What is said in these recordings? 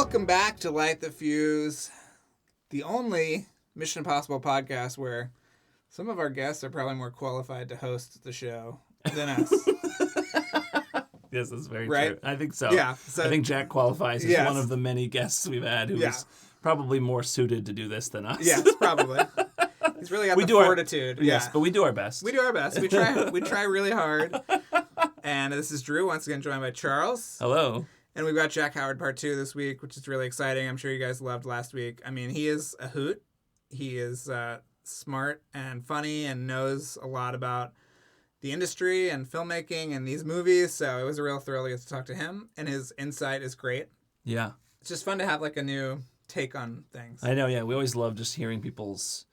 Welcome back to Light the Fuse, the only Mission Impossible podcast where some of our guests are probably more qualified to host the show than us. Yes, that's very right? true. I think so. Yeah. So, I think Jack qualifies as one of the many guests we've had who is probably more suited to do this than us. Yes, probably. He's really got the fortitude. Yes, but we do our best. We do our best. We try really hard. And this is Drew, once again joined by Charles. Hello. And we've got Jack Howard Part 2 this week, which is really exciting. I'm sure you guys loved last week. I mean, he is a hoot. He is smart and funny and knows a lot about the industry and filmmaking and these movies. So it was a real thrill to get to talk to him. And his insight is great. Yeah. It's just fun to have like a new take on things. I know, yeah. We always love just hearing people's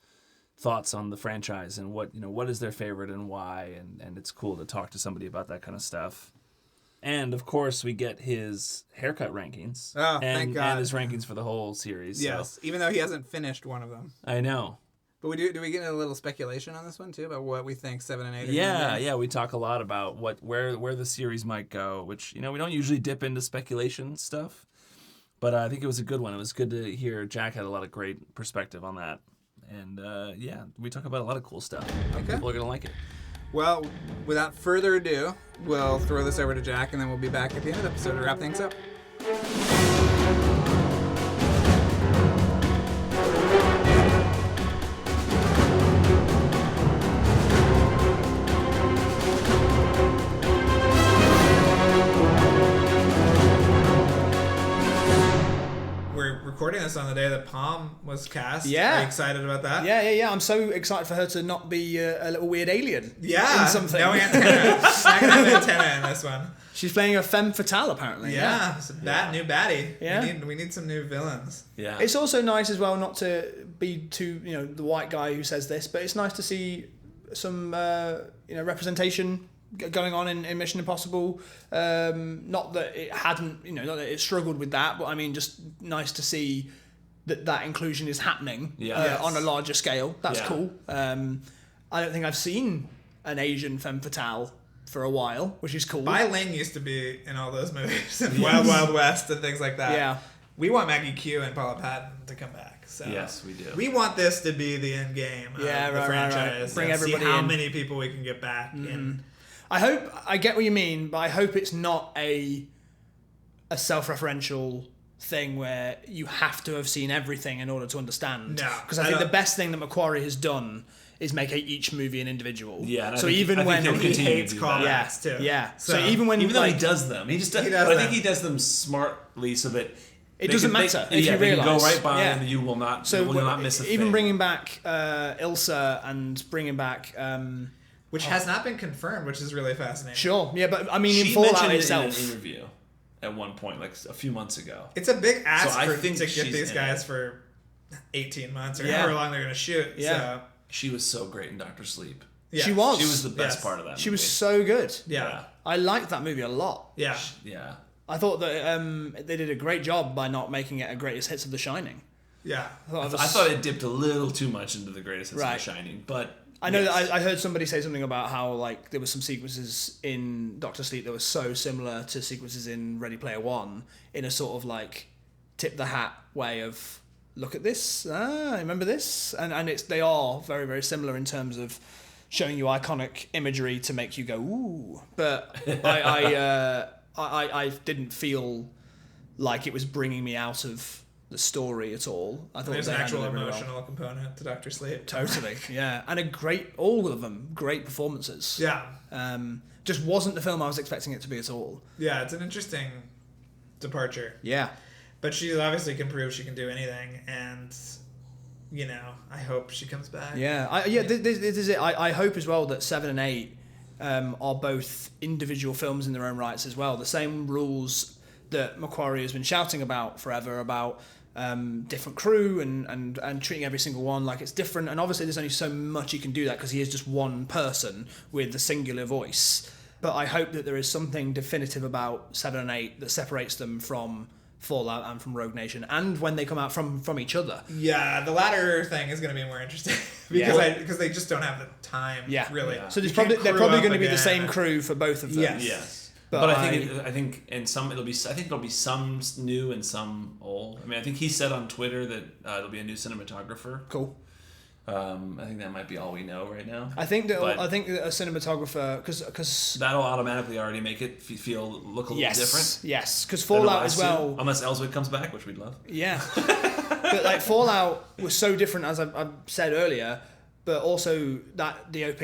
thoughts on the franchise and what is their favorite and why. And it's cool to talk to somebody about that kind of stuff. And, of course, we get his haircut rankings. Oh, thank God. And his rankings for the whole series. Yes, even though he hasn't finished one of them. I know. But do we get into a little speculation on this one, too, about what we think 7 and 8 are Yeah, we talk a lot about where the series might go, which, we don't usually dip into speculation stuff. But I think it was a good one. It was good to hear Jack had a lot of great perspective on that. And, we talk about a lot of cool stuff. I think people are going to like it. Well, without further ado, we'll throw this over to Jack, and then we'll be back at the end of the episode to wrap things up. Recording this on the day that Pom was cast. Yeah. Are you excited about that? Yeah. I'm so excited for her to not be a little weird alien. Yeah. In something. No antenna. Not gonna have antenna in this one. She's playing a femme fatale, apparently. Yeah. It's a new baddie. Yeah. We need some new villains. Yeah. It's also nice as well not to be too, the white guy who says this, but it's nice to see some, representation going on in Mission Impossible. Not that it hadn't, not that it struggled with that, but I mean, just nice to see that inclusion is happening on a larger scale. That's cool. I don't think I've seen an Asian femme fatale for a while, which is cool. Bai Ling used to be in all those movies, Wild Wild West and things like that. Yeah. We want Maggie Q and Paula Patton to come back. So yes, we do. We want this to be the end game of the franchise. Right. Bring everybody see how in. many people we can get back in. I get what you mean, but I hope it's not a self-referential thing where you have to have seen everything in order to understand. No. Because I think the best thing that Macquarie has done is make each movie an individual. Yeah. So even when he hates callbacks too. Yeah. So even though he does them, I think he does them smartly so that it doesn't matter if you realize. Can go right by and you will not miss a thing. Even bringing back Ilsa and bringing back. Which has not been confirmed, which is really fascinating. Sure, yeah, but I mean, she in Fallout mentioned itself, it in an interview at one point, like a few months ago. It's a big ask to get she's these guys for 18 months or however long they're going to shoot. Yeah. So. She was so great in Dr. Sleep. Yeah. She was. She was the best part of that movie. She was so good. Yeah. I liked that movie a lot. Yeah. Yeah. I thought that they did a great job by not making it a greatest hits of The Shining. Yeah. I thought it dipped a little too much into the greatest hits of The Shining, but... I know that I heard somebody say something about how there were some sequences in Dr. Sleep that were so similar to sequences in Ready Player One in a sort of tip the hat way of look at this, remember this, and they are very, very similar in terms of showing you iconic imagery to make you go ooh. But I didn't feel like it was bringing me out of the story at all. I thought there's an actual emotional component to Dr. Sleep. Totally, yeah. And all of them, great performances. Yeah. Just wasn't the film I was expecting it to be at all. Yeah, it's an interesting departure. Yeah. But she obviously can prove she can do anything, and, I hope she comes back. Yeah, this is it. I hope as well that 7 and 8 are both individual films in their own rights as well. The same rules that Macquarie has been shouting about forever about different crew and treating every single one like it's different. And obviously there's only so much he can do that because he is just one person with the singular voice. But I hope that there is something definitive about 7 and 8 that separates them from Fallout and from Rogue Nation, and when they come out from each other. Yeah, the latter thing is going to be more interesting because they just don't have the time. Yeah, really. Yeah. So they're probably going to be the same crew for both of them. Yes. But I think in some it'll be some new and some old. I mean, I think he said on Twitter that it'll be a new cinematographer. Cool. I think that might be all we know right now. I think that a cinematographer, because that'll automatically already make it look a little different. Yes, because Fallout as well. Unless Ellswick comes back, which we'd love. Yeah, but like Fallout was so different, as I've said earlier. But also that DOP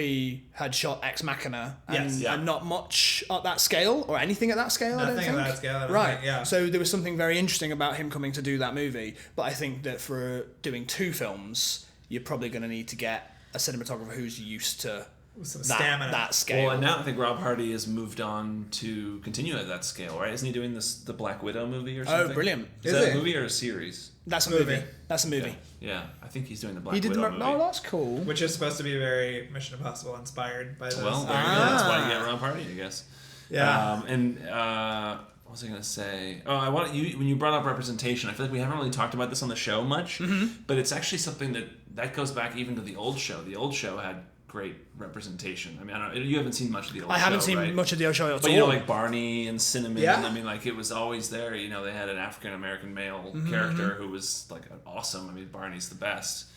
had shot Ex Machina and not much at that scale or anything at that scale. Nothing I don't think. at that scale. I don't right. think, yeah. So there was something very interesting about him coming to do that movie. But I think that for doing 2 films, you're probably going to need to get a cinematographer who's used to some stamina. That scale. Well, and now I think Rob Hardy has moved on to continue at that scale, right? Isn't he doing the Black Widow movie or something? Oh, brilliant! Is that a movie or a series? That's a movie. That's a movie. Yeah, I think he's doing the Black Widow movie. Oh, that's cool. Which is supposed to be very Mission Impossible inspired by this. Well, there you go. That's why you get Rob Hardy, I guess. Yeah. What was I going to say? Oh, I want you when you brought up representation. I feel like we haven't really talked about this on the show much, but it's actually something that goes back even to the old show. The old show had great representation. I mean, I don't know, you haven't seen much of the old show. I haven't seen right? much of the old show at all. But you know, like Barney and Cinnamon. Yeah. I mean, like it was always there. You know, they had an African American male character who was like awesome. I mean, Barney's the best,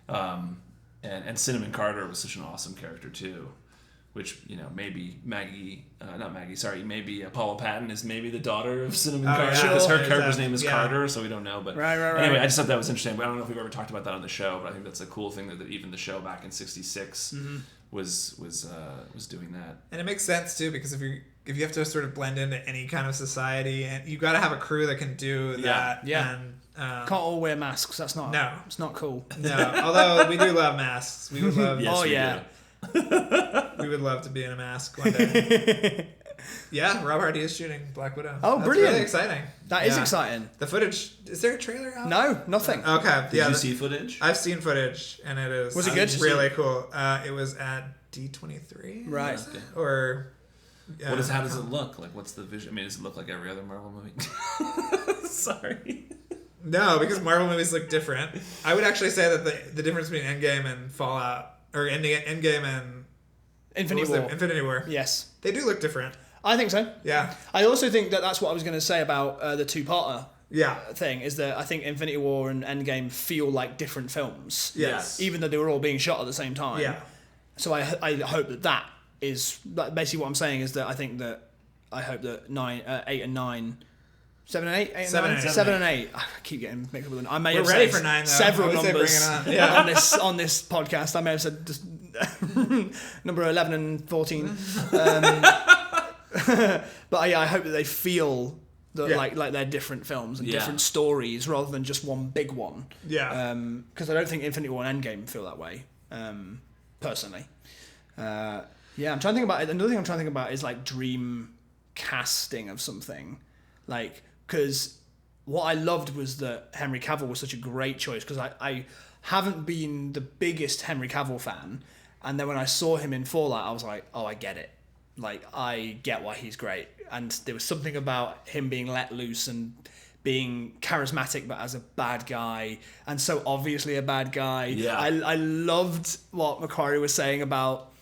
and Cinnamon Carter was such an awesome character too. Which, you know, maybe maybe Paula Patton is maybe the daughter of Cinnamon Carter. Because her character's name is Carter, so we don't know. But right. Anyway, I just thought that was interesting. But I don't know if we've ever talked about that on the show, but I think that's a cool thing that even the show back in '66 was doing that. And it makes sense too, because if you have to sort of blend into any kind of society, and you got to have a crew that can do that. Yeah. And, can't all wear masks. That's not. No. It's not cool. No. Although we do love masks. We would love. Yes, we do. We would love to be in a mask one day. Yeah, Rob Hardy is shooting Black Widow. Oh, That's brilliant. really exciting. That is exciting. The footage, is there a trailer out? No, nothing. Okay. Did you see footage? I've seen footage, and it is. Was it good? Really cool. It was at D23. Right. Okay. Or. How does it look? Like, what's the vision? I mean, does it look like every other Marvel movie? Sorry. No, because Marvel movies look different. I would actually say that the difference between Endgame and Fallout, or Endgame and Infinity War. Yes. They do look different. I think so. Yeah. I also think that's what I was going to say about the two-parter thing, is that I think Infinity War and Endgame feel like different films. Yes. Even though they were all being shot at the same time. Yeah. So I hope that is... Basically what I'm saying is that I hope that 8 and 9... 7 and 8? 8 and 7 9? and 8. 7 and 8. I keep getting mixed up with them. I may We're have ready said for 9, though. several I would say numbers bring it on. on this podcast. I may have said just number 11 and 14. But yeah, I hope that they feel that like they're different films and different stories rather than just one big one. Yeah. Because I don't think Infinity War and Endgame feel that way, personally. I'm trying to think about it. Another thing I'm trying to think about is like dream casting of something, like, because what I loved was that Henry Cavill was such a great choice, because I haven't been the biggest Henry Cavill fan, and then when I saw him in Fallout, I was like, oh, I get it. Like, I get why he's great. And there was something about him being let loose and being charismatic but as a bad guy, and so obviously a bad guy. Yeah. I loved what Macquarie was saying about,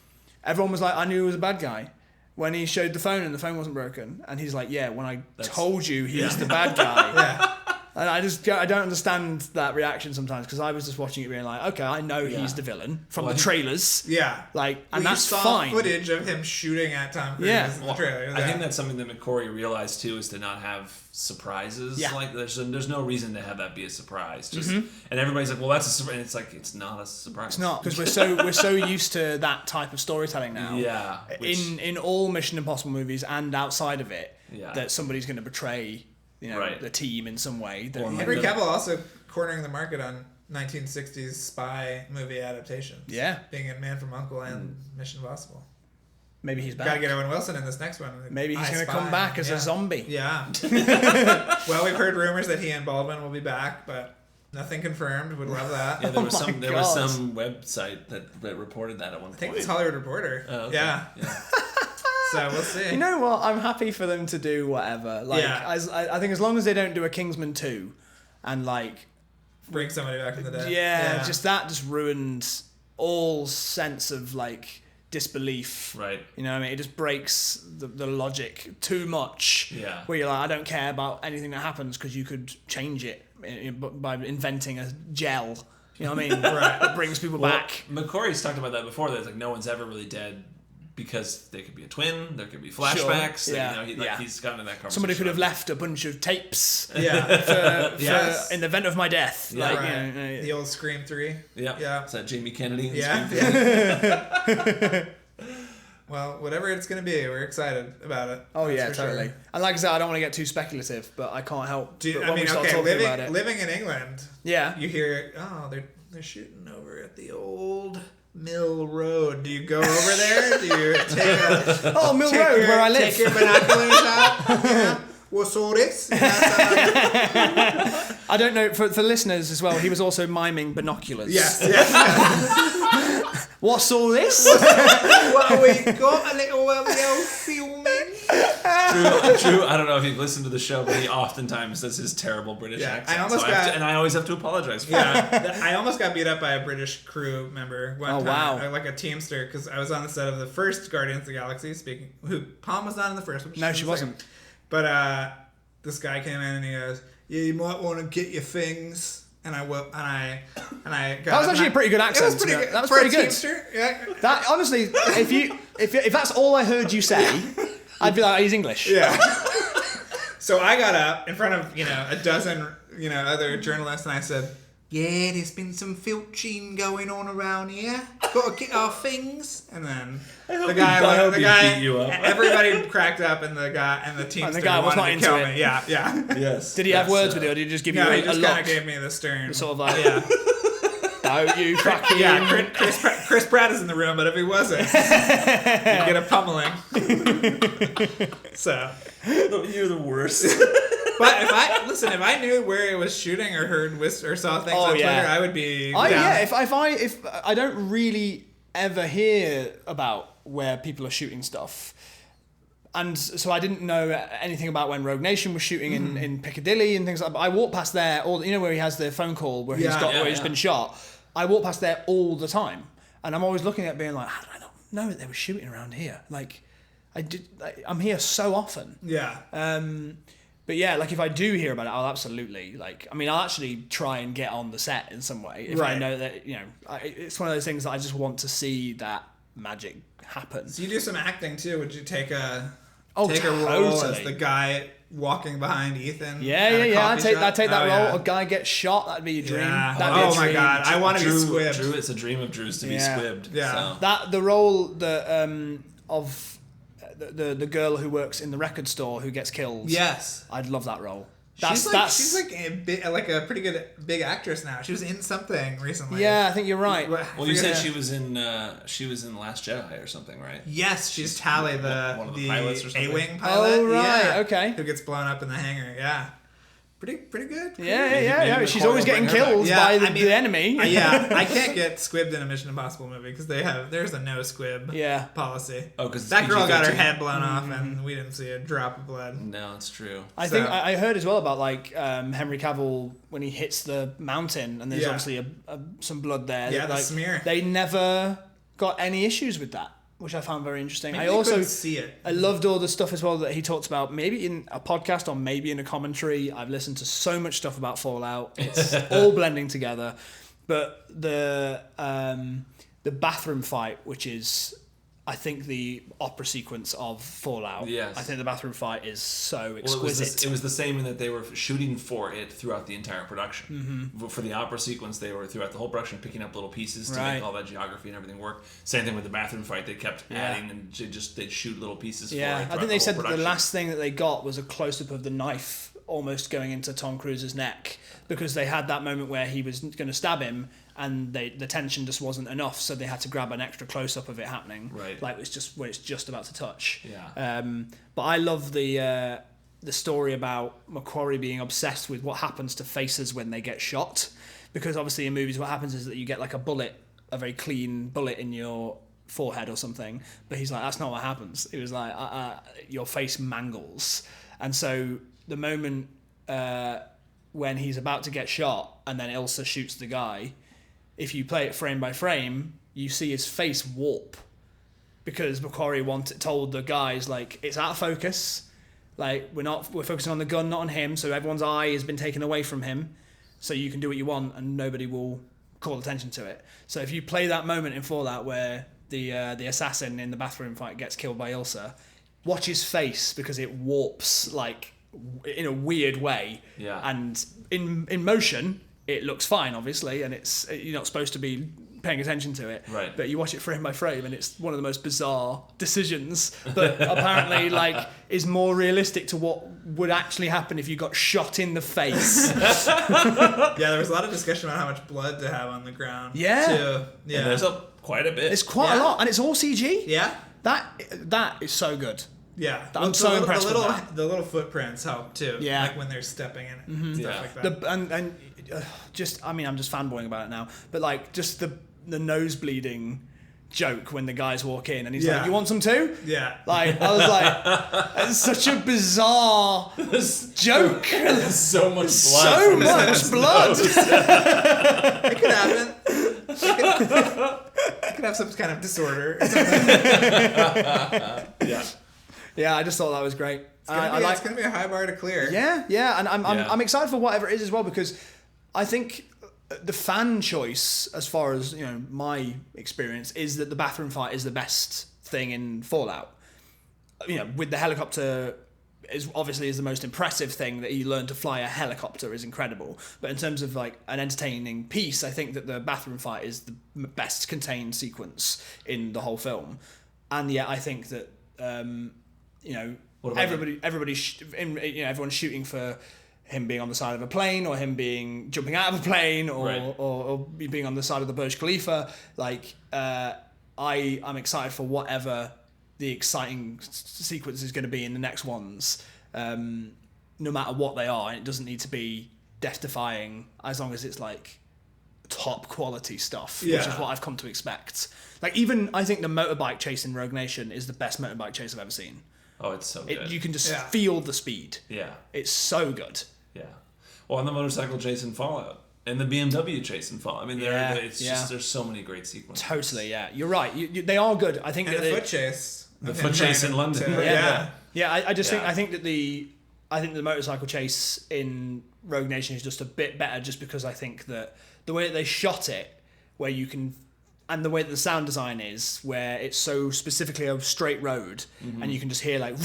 everyone was like, I knew he was a bad guy when he showed the phone and the phone wasn't broken, and he's like, yeah, when I told you he was the bad guy. Yeah. And I don't understand that reaction sometimes, because I was just watching it being like, okay, I know he's the villain from the trailers. Yeah. Like, and you that's saw fine. footage of him shooting at Tom Cruise in the trailer. I think that's something that McQuarrie realized too, is to not have surprises. Yeah. Like there's no reason to have that be a surprise. Just and everybody's like, well, that's a surprise. And it's like, it's not a surprise. It's not, because we're so used to that type of storytelling now. Yeah. In all Mission Impossible movies and outside of it, Yeah. that somebody's going to betray, the team in some way. Henry Cavill also cornering the market on 1960s spy movie adaptations. Yeah. Being in Man from U.N.C.L.E. and Mission Impossible. Maybe he's back. Gotta get Owen Wilson in this next one. Maybe he's going to come back as a zombie. Yeah. Well, we've heard rumors that he and Baldwin will be back, but nothing confirmed. Would love that. Yeah, there was God. some website that reported that at one point. I think it was Hollywood Reporter. Oh, okay. Yeah. So we'll see. You know what? I'm happy for them to do whatever. Like, I think as long as they don't do a Kingsman 2 and like bring somebody back from the dead. just that just ruined all sense of like disbelief. Right. You know what I mean? It just breaks the logic too much. Yeah. Where you're like, I don't care about anything that happens because you could change it by inventing a gel. You know what I mean? Right. That brings people back. McQuarrie's talked about that before. That it's like no one's ever really dead because they could be a twin. There could be flashbacks. Sure. Yeah. You know, he's gotten in that conversation. Somebody could have left a bunch of tapes. Yeah. In the event of my death. Yeah. Like, Right. you know, The old Scream 3. Yeah. Yeah. Is that Jamie Kennedy? In Yeah. Scream 3? Well, whatever it's going to be, we're excited about it. Oh That's yeah, for totally. sure. And like I said, I don't want to get too speculative, but I can't help. Dude, but I when mean, we start okay, talking about it, living in England, yeah. you hear, oh, they're shooting over at the old Mill Road. Do you go over there? Do you take a Mill Road, where I live. Take your binoculars out. Yeah. What's all this? I don't know, for listeners as well, he was also miming binoculars. Yes. What's all this? Well, we got a little filming. Drew, I don't know if you've listened to the show, but he oftentimes does his terrible British accent. And I always have to apologize for it. Yeah, I almost got beat up by a British crew member one time. Wow. Like a Teamster, because I was on the set of the first Guardians of the Galaxy. Pom was not in the first one. No, she wasn't. But this guy came in and he goes, "Yeah, you might want to get your things." And I got. That was actually a pretty good accent. It was pretty good. That was For a pretty good. Teamster, yeah. That honestly, if that's all I heard you say, I'd be like, he's English. Yeah. So I got up in front of a dozen other journalists and I said, "Yeah, there's been some filching going on around here. Got to get our things." And then the guy, beat you up. everybody cracked up, and the Teamster guy was wanted not to kill into it. me. Yeah. Yes. Did he have words with you, or did he just give you No, a he just look? kind of gave me the stern. Sort of like, Yeah. Don't you fucking... Yeah, Chris Pratt is in the room, but if he wasn't, you'd get a pummeling. So. You're the worst. But if I knew where it was shooting or heard or saw things on Twitter, I would be down. Yeah, if I don't really ever hear about where people are shooting stuff. And so I didn't know anything about when Rogue Nation was shooting in Piccadilly and things like that. But I walked past there, where he has the phone call where where he's been shot. I walk past there all the time. And I'm always looking at it being like, how did I not know that they were shooting around here? Like, I'm here so often. Yeah. But yeah, like if I do hear about it, I'll absolutely I'll actually try and get on the set in some way if I know that it's one of those things that I just want to see that magic happen. So you do some acting too. Would you take a role totally. as the guy walking behind Ethan? Yeah. I take that role. Yeah. A guy gets shot. That'd be a dream. Yeah. That'd be a my dream. god, I want to be squibbed. Drew, it's a dream of Drew's to be squibbed. Yeah. So. The role that of the girl who works in the record store who gets killed. Yes. I'd love that role. She's like a pretty good big actress now. She was in something recently. Yeah, I think you're right. Well, you said she was in Last Jedi or something, right? Yes, she's Tally, one of the pilots or something. A-wing pilot. Oh right, yeah, okay. Who gets blown up in the hangar? Yeah. Pretty good. Yeah. maybe She's McCoy always will getting bring her killed back. by the enemy. Yeah, I can't get squibbed in a Mission Impossible movie because there's a no squib policy. Oh, because that girl got her PG-13. head blown off and we didn't see a drop of blood. No, it's true. I think I heard as well about Henry Cavill when he hits the mountain and there's obviously some blood there. Yeah, the smear. They never got any issues with that, which I found very interesting. Maybe I also couldn't see it. I loved all the stuff as well that he talked about, maybe in a podcast or maybe in a commentary. I've listened to so much stuff about Fallout. It's all blending together. But the bathroom fight, which is, I think, the opera sequence of Fallout. Yes. I think the bathroom fight is so Well, exquisite. it was the same in that they were shooting for it throughout the entire production. For the opera sequence, they were throughout the whole production picking up little pieces to make all that geography and everything work. Same thing with the bathroom fight; they kept adding and they'd shoot little pieces. For it I throughout think they said the that the last thing that they got was a close up of the knife almost going into Tom Cruise's neck because they had that moment where he was going to stab him. And the tension just wasn't enough, so they had to grab an extra close up of it happening, like it's just where it's just about to touch. Yeah. But I love the story about McQuarrie being obsessed with what happens to faces when they get shot, because obviously in movies what happens is that you get like a very clean bullet in your forehead or something, but he's like, that's not what happens. It was like your face mangles, and so the moment when he's about to get shot and then Ilsa shoots the guy. If you play it frame by frame, you see his face warp. because Macquarie told the guys, like, it's out of focus. Like, we're focusing on the gun, not on him. So everyone's eye has been taken away from him. So you can do what you want and nobody will call attention to it. So if you play that moment in Fallout where the assassin in the bathroom fight gets killed by Ilsa, watch his face, because it warps, like, in a weird way. Yeah. And in motion, it looks fine, obviously, and you're not supposed to be paying attention to it. Right. But you watch it frame by frame, and it's one of the most bizarre decisions that apparently, like, is more realistic to what would actually happen if you got shot in the face. Yeah, there was a lot of discussion about how much blood to have on the ground. Yeah. Too. Yeah. And there's quite a bit. It's quite a lot, and it's all CG. Yeah. That is so good. Yeah. I'm so impressed with that. The little footprints help too. Yeah. Like when they're stepping in it. Mm-hmm. Stuff like that. I'm just fanboying about it now, but like just the nose bleeding joke when the guys walk in and he's like, "You want some too?" Yeah. Like, I was like, it's such a bizarre joke. There's so much blood. So much blood. It could happen. It could have some kind of disorder. Yeah. Yeah, I just thought that was great. It's gonna be a high bar to clear. Yeah, and I'm excited for whatever it is as well, because I think the fan choice, as far as my experience, is that the bathroom fight is the best thing in Fallout. With the helicopter is the most impressive thing, that you learn to fly a helicopter is incredible. But in terms of like an entertaining piece, I think that the bathroom fight is the best contained sequence in the whole film. And yet I think that everyone's shooting for him being on the side of a plane, or him jumping out of a plane, or being on the side of the Burj Khalifa. Like, I'm excited for whatever the exciting sequence is going to be in the next ones, no matter what they are. And it doesn't need to be death-defying, as long as it's like top quality stuff, which is what I've come to expect. Like, even I think the motorbike chase in Rogue Nation is the best motorbike chase I've ever seen. Oh, it's so good. You can just feel the speed. Yeah. It's so good. Yeah. Well, and the motorcycle chase in Fallout, and the BMW chase in Fallout. I mean, just there's so many great sequences. Totally, yeah. You're right. They are good. I think And that the foot chase. The foot chase in London. Yeah. I think that the motorcycle chase in Rogue Nation is just a bit better, just because I think that the way that they shot it, where you can, and the way that the sound design is, where it's so specifically a straight road, and you can just hear like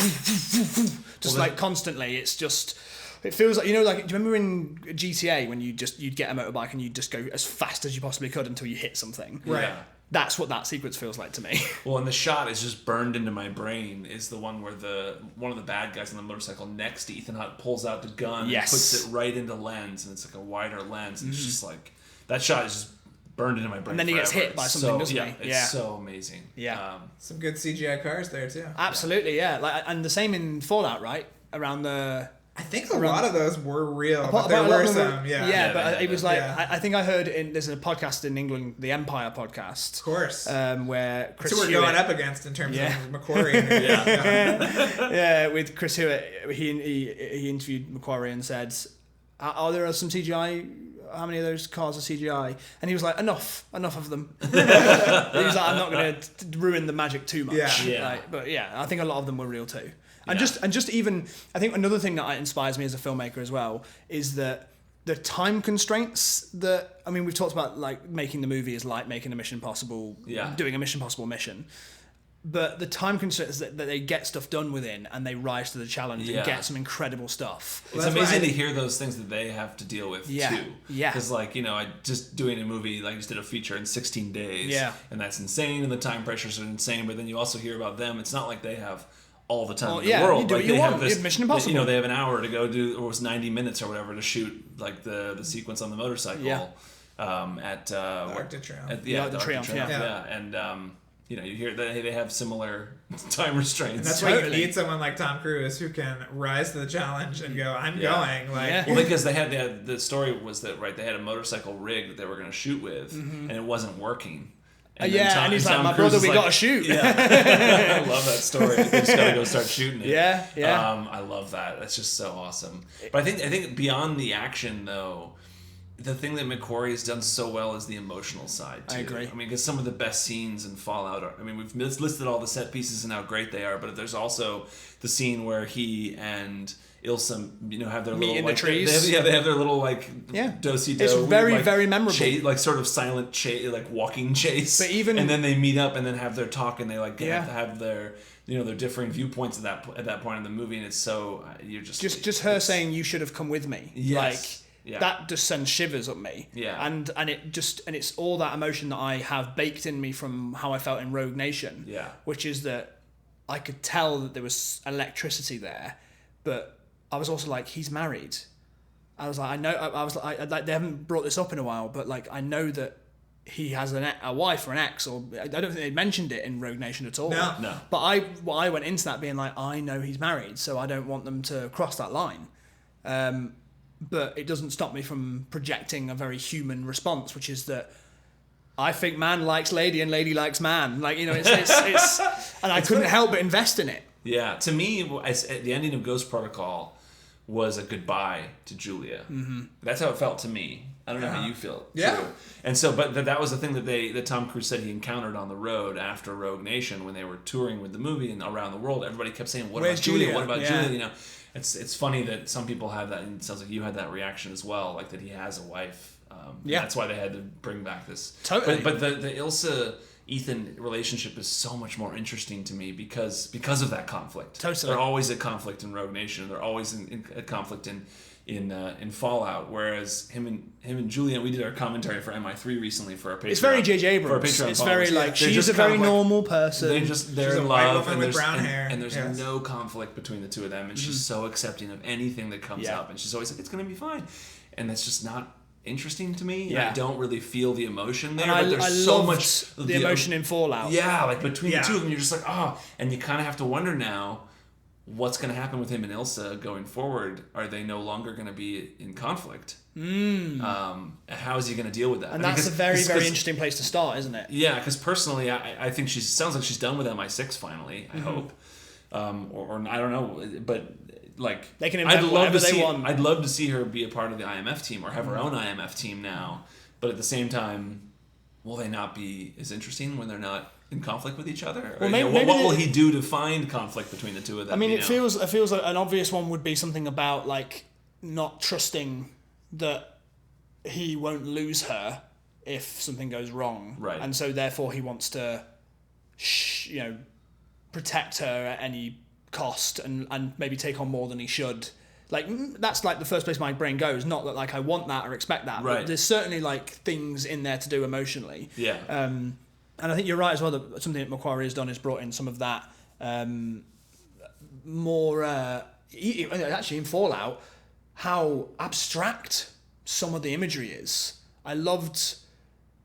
constantly. It's just, it feels like, do you remember in GTA when you'd get a motorbike and you'd just go as fast as you possibly could until you hit something? Right. Yeah. That's what that sequence feels like to me. Well, and the shot is just burned into my brain, is the one where one of the bad guys on the motorcycle next to Ethan Hunt pulls out the gun and puts it right into lens, and it's like a wider lens, and it's just like, that shot is just burned into my brain. And then he gets hit by something, doesn't he? It's so amazing. Yeah. Some good CGI cars there too. Absolutely, yeah. Like, and the same in Fallout, right? Around the... I think a lot of those were real, but there were some, but it was like, I think I heard there's a podcast in England, the Empire podcast. Of course. Where Chris Hewitt, going up against in terms of Macquarie. With Chris Hewitt, he interviewed Macquarie and said, "Are there some CGI? How many of those cars are CGI?" And he was like, enough of them. He was like, "I'm not going to ruin the magic too much." Yeah. But I think a lot of them were real too. And just even, I think another thing that inspires me as a filmmaker as well is that the time constraints that, I mean, we've talked about like making the movie is like making a Mission Impossible, doing a Mission Impossible mission. But the time constraints that they get stuff done within, and they rise to the challenge and get some incredible stuff. It's amazing to hear those things that they have to deal with too. Yeah. Because I just doing a movie, I just did a feature in 16 days. Yeah. And that's insane, and the time pressures are insane. But then you also hear about them. It's not like they have all the time in the world. You do what you want. You have Mission Impossible. They have an hour to go do, or it was 90 minutes or whatever, to shoot like the sequence on the motorcycle. At Arc de Triomphe. The Arc de Triomphe. And you hear that they have similar time restraints. And that's why you need someone like Tom Cruise who can rise to the challenge and go, "I'm going." Well, because they had the story was that they had a motorcycle rig that they were going to shoot with, and it wasn't working. And and he's like, "My brother, we gotta shoot." Yeah. I love that story. They just gotta go start shooting it. Yeah. I love that. That's just so awesome. But I think beyond the action though, the thing that McQuarrie has done so well is the emotional side, too. I agree. I mean, because some of the best scenes in Fallout are... I mean, we've listed all the set pieces and how great they are, but there's also the scene where he and Ilsa, have their Meet little... in like, the trees. They have their little, It's do-si-do. very, very memorable. Sort of silent walking chase. But even... And then they meet up and then have their talk, and they, Yeah. have their... their differing viewpoints at that point in the movie, and it's so... you're Just her saying, "You should have come with me." Yes. That just sends shivers up me. Yeah. And it's all that emotion that I have baked in me from how I felt in Rogue Nation. Yeah. Which is that I could tell that there was electricity there, but I was also like, he's married. I was like, they haven't brought this up in a while, but like, I know that he has a wife or an ex, or I don't think they mentioned it in Rogue Nation at all. No. But I went into that being like, I know he's married, so I don't want them to cross that line. But it doesn't stop me from projecting a very human response, which is that I think man likes lady and lady likes man. Like, it's and I couldn't help but invest in it. Yeah, to me, the ending of Ghost Protocol was a goodbye to Julia. Mm-hmm. That's how it felt to me. I don't know how you feel. Yeah. Too. And so, but that was the thing that Tom Cruise said he encountered on the road after Rogue Nation when they were touring with the movie and around the world. Everybody kept saying, Where's about Julia? Julia? What about Yeah. Julia? It's funny that some people have that, and it sounds like you had that reaction as well, like that he has a wife. Yeah. That's why they had to bring back this. Totally. But the Ilsa Ethan relationship is so much more interesting to me because of that conflict. Totally. They're always at conflict in Rogue Nation. They're always at conflict in Fallout. Whereas him and Julia, we did our commentary for MI3 recently for our Patreon. It's very J.J. Abrams. For our Patreon It's followers. very like, They're she's just a very kind of like- normal person. They're She's in a white love, woman with brown hair. and there's Yes. no conflict between the two of them, and she's so accepting of anything that comes Yeah. up, and she's always like, "It's gonna be fine," and that's just not interesting to me. Yeah. I don't really feel the emotion there. And but I there's so loved much the emotion in Fallout. Yeah, like between Yeah. the two of them, you're just like, and you kind of have to wonder now, what's going to happen with him and Ilsa going forward? Are they no longer going to be in conflict? How is he going to deal with that? And that's a very, very interesting place to start, isn't it? Yeah, because personally, I think sounds like she's done with MI6 finally. I hope, or I don't know, but like They can invent whatever they want. I'd love to see her be a part of the IMF team or have her own IMF team now. But at the same time, will they not be as interesting when they're not in conflict with each other? Or, Well, what will he do to find conflict between the two of them? I mean, it feels like an obvious one would be something about like not trusting that he won't lose her if something goes wrong, Right. And so therefore he wants to, protect her at any cost and maybe take on more than he should. Like, that's like the first place my brain goes. Not that like I want that or expect that, Right. but there's certainly like things in there to do emotionally. Yeah. And I think you're right as well that something that Macquarie has done is brought in some of that more. Actually, in Fallout, how abstract some of the imagery is. I loved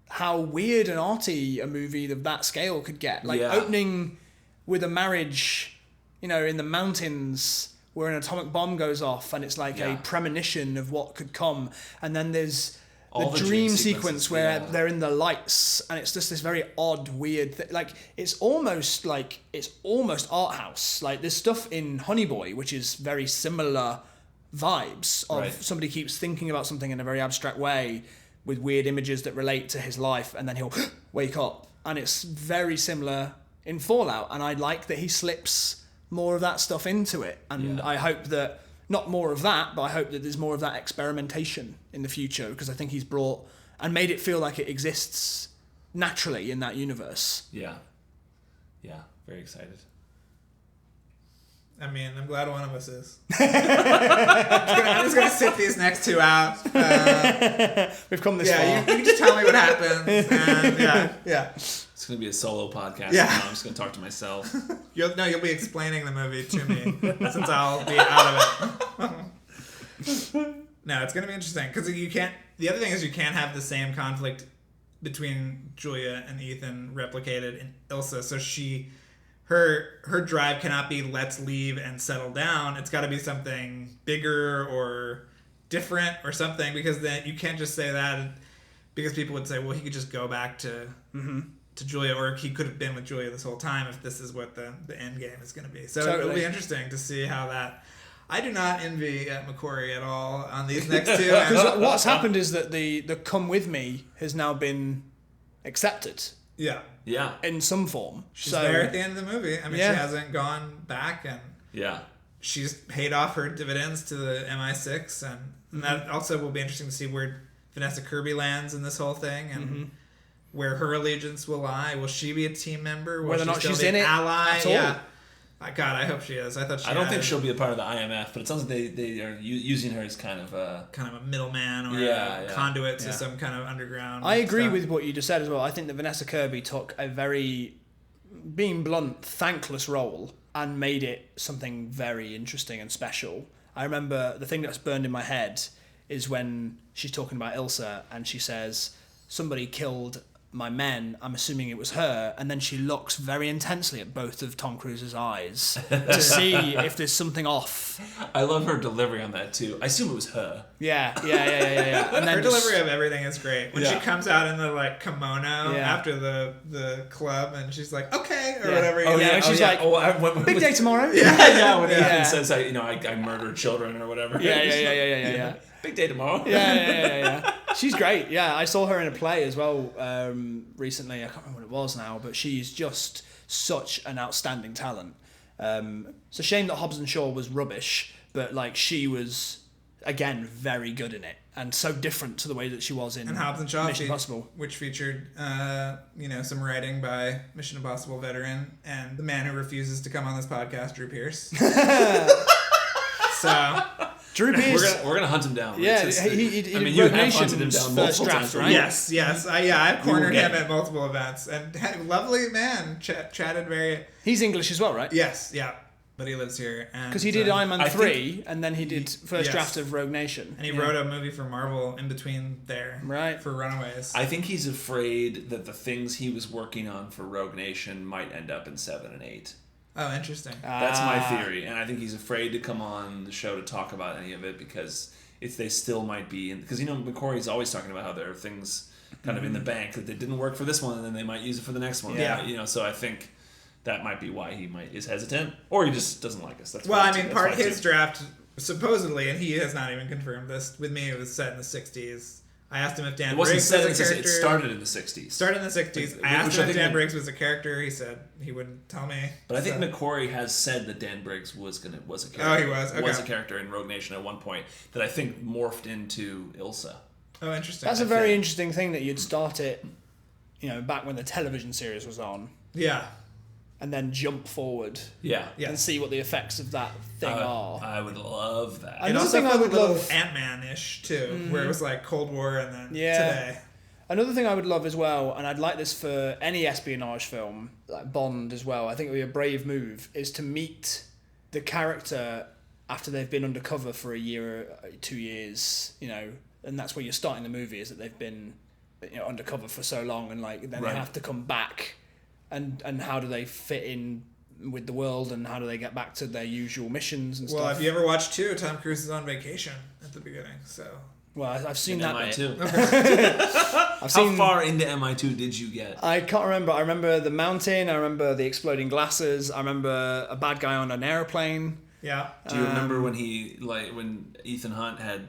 how weird and arty a movie of that scale could get. Like opening with a marriage, in the mountains where an atomic bomb goes off, and it's like a premonition of what could come. And then there's the dream sequence where they're in the lights, and it's just this very odd, weird thing. Like it's almost art house. Like there's stuff in Honey Boy which is very similar vibes of somebody keeps thinking about something in a very abstract way with weird images that relate to his life, and then he'll wake up. And it's very similar in Fallout, and I like that he slips more of that stuff into it. And I hope that not more of that, but I hope that there's more of that experimentation in the future, because I think he's brought and made it feel like it exists naturally in that universe. Yeah. Very excited. I mean, I'm glad one of us is. I'm just gonna sit these next two out. We've come this far. You can just tell me what happens. And yeah. It's going to be a solo podcast. Yeah. Now. I'm just going to talk to myself. You'll be explaining the movie to me since I'll be out of it. No, it's gonna be interesting because you can't. The other thing is you can't have the same conflict between Julia and Ethan replicated in Ilsa. So her drive cannot be let's leave and settle down. It's got to be something bigger or different or something, because then you can't just say that, because people would say, well, he could just go back to Julia, or he could have been with Julia this whole time if this is what the end game is going to be. So Totally. it'll be interesting to see how that. I do not envy McQuarrie at all on these next two. Because what's happened is that the Come With Me has now been accepted Yeah. Yeah. in some form. She's there at the end of the movie. I mean, Yeah. she hasn't gone back, and Yeah. she's paid off her dividends to the MI6, and that also will be interesting to see where Vanessa Kirby lands in this whole thing, and where her allegiance will lie. Will she be a team member? Will Whether or she not still she's be in an it ally? at all. Yeah. God, I hope she is. I thought she. I don't think had she'll be a part of the IMF, but it sounds like they are using her as kind of a... kind of a middleman or Yeah, a yeah. conduit to Yeah. some kind of underground. I agree stuff. with what you just said as well. I think that Vanessa Kirby took a very, being blunt, thankless role and made it something very interesting and special. I remember the thing that's burned in my head is when she's talking about Ilsa and she says, somebody killed my men, I'm assuming it was her, and then she looks very intensely at both of Tom Cruise's eyes to see if there's something off. I love her delivery on that too. I assume it was her. Yeah. And then Her delivery of everything is great. When she Yeah. comes out in the like kimono Yeah. after the club, and she's like, "Okay," or Yeah. whatever. Oh, yeah, she's like, when, big day tomorrow. yeah, when Yeah. Ethan says, I murdered children or whatever. Yeah. Big day tomorrow. Yeah. She's great. Yeah, I saw her in a play as well recently. I can't remember what it was now, but she's just such an outstanding talent. It's a shame that Hobbs and Shaw was rubbish, but like she was again very good in it, and so different to the way that she was in And Hobbs and Shaw, Mission Impossible. which featured, some writing by Mission Impossible veteran and the man who refuses to come on this podcast, Drew Pierce. So, Drew Pierce. We're gonna hunt him down. Yeah, It's just- he I mean, did you Rogue have hunted him Nation's down first multiple draft, times. right? yes, I've cornered get him it. at multiple events, and lovely man, chatted very. He's English as well, right? Yes, yeah, but he lives here, Because he did Iron Man I 3, and then he did first yes. draft of Rogue Nation. and he wrote a movie for Marvel in between there, Right. for Runaways. I think he's afraid that the things he was working on for Rogue Nation might end up in 7 and 8. Oh, interesting. That's my theory, and I think he's afraid to come on the show to talk about any of it because they still might be because McQuarrie's always talking about how there are things kind of in the bank that they didn't work for this one and then they might use it for the next one. Yeah. So I think that might be why he is hesitant, or he just doesn't like us. That's Well, fine I mean, too. part That's of fine his too. draft, supposedly, and he has not even confirmed this with me, it was set in the 60s. I asked him if Dan It wasn't Briggs set was a in the character. it started in the 60s. Started in the 60s. I Which asked I him if think Dan that- Briggs was a character. He said he wouldn't tell me. But I think So- McQuarrie has said that Dan Briggs was a character. Oh, he was? Was Okay. a character in Rogue Nation at one point that I think morphed into Ilsa. Oh, interesting. That's a very interesting thing that you'd start it, back when the television series was on, Yeah. and then jump forward Yeah. Yeah. and see what the effects of that thing are. I would love that. It Another also thing I felt would a little love- Ant-Man-ish, too, where it was like Cold War and then Yeah. today. Another thing I would love as well, and I'd like this for any espionage film, like Bond as well, I think it would be a brave move, is to meet the character after they've been undercover for a year, 2 years, and that's where you're starting the movie, is that they've been undercover for so long, and then Right. they have to come back, and how do they fit in with the world, and how do they get back to their usual missions and Well, stuff. if you ever watched 2, Tom Cruise is on vacation at the beginning, so... Well, I've seen In that bit. MI2. I've How seen. far into MI2 did you get? I can't remember. I remember the mountain. I remember the exploding glasses. I remember a bad guy on an airplane. Yeah. Do you remember when when Ethan Hunt had